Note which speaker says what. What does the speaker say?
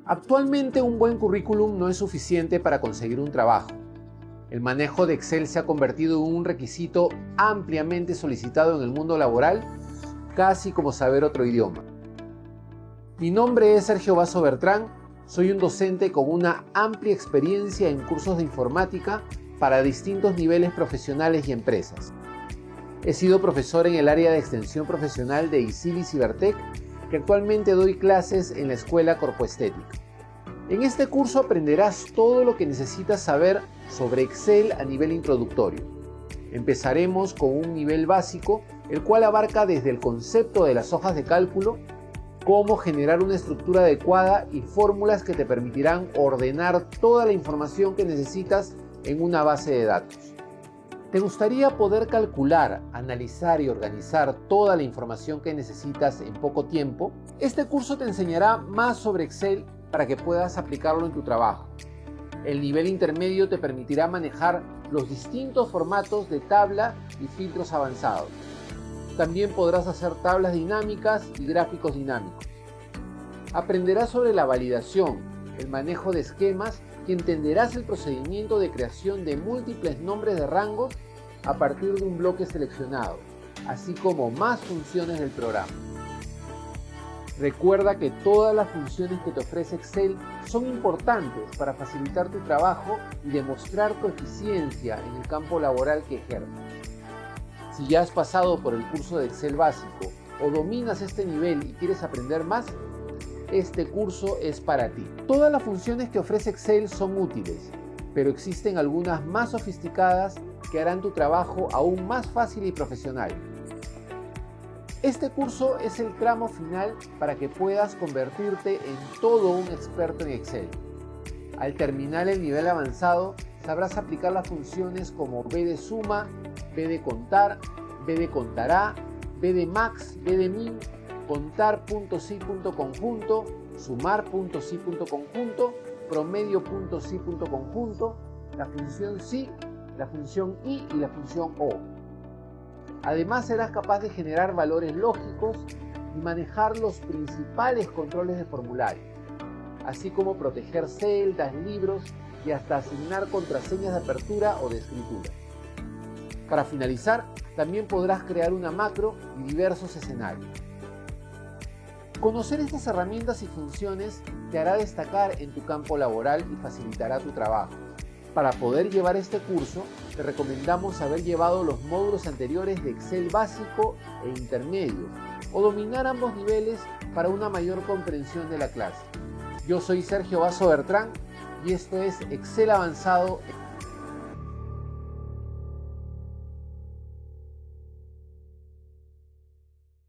Speaker 1: Actualmente un buen currículum no es suficiente para conseguir un trabajo. El manejo de Excel se ha convertido en un requisito ampliamente solicitado en el mundo laboral, casi como saber otro idioma. Mi nombre es Sergio Basso Bertrán, soy un docente con una amplia experiencia en cursos de informática para distintos niveles profesionales y empresas. He sido profesor en el área de extensión profesional de ICIBI Cibertec, que actualmente doy clases en la Escuela Corpoestética. En este curso aprenderás todo lo que necesitas saber sobre Excel a nivel introductorio. Empezaremos con un nivel básico, el cual abarca desde el concepto de las hojas de cálculo, cómo generar una estructura adecuada y fórmulas que te permitirán ordenar toda la información que necesitas en una base de datos. ¿Te gustaría poder calcular, analizar y organizar toda la información que necesitas en poco tiempo? Este curso te enseñará más sobre Excel para que puedas aplicarlo en tu trabajo. El nivel intermedio te permitirá manejar los distintos formatos de tabla y filtros avanzados. También podrás hacer tablas dinámicas y gráficos dinámicos. Aprenderás sobre la validación, el manejo de esquemas y entenderás el procedimiento de creación de múltiples nombres de rangos a partir de un bloque seleccionado, así como más funciones del programa. Recuerda que todas las funciones que te ofrece Excel son importantes para facilitar tu trabajo y demostrar tu eficiencia en el campo laboral que ejerces. Si ya has pasado por el curso de Excel básico o dominas este nivel y quieres aprender más, este curso es para ti. Todas las funciones que ofrece Excel son útiles, pero existen algunas más sofisticadas que harán tu trabajo aún más fácil y profesional. Este curso es el tramo final para que puedas convertirte en todo un experto en Excel. Al terminar el nivel avanzado, sabrás aplicar las funciones como B de suma, B de contar, B de contará, B de max, B de min, contar.si.conjunto, sumar.si.conjunto, promedio.si.conjunto, la función si, la función y la función o. Además serás capaz de generar valores lógicos y manejar los principales controles de formulario, así como proteger celdas, libros y hasta asignar contraseñas de apertura o de escritura. Para finalizar, también podrás crear una macro y diversos escenarios. Conocer estas herramientas y funciones te hará destacar en tu campo laboral y facilitará tu trabajo. Para poder llevar este curso, te recomendamos haber llevado los módulos anteriores de Excel básico e intermedio o dominar ambos niveles para una mayor comprensión de la clase. Yo soy Sergio Basso Bertrán y esto es Excel Avanzado.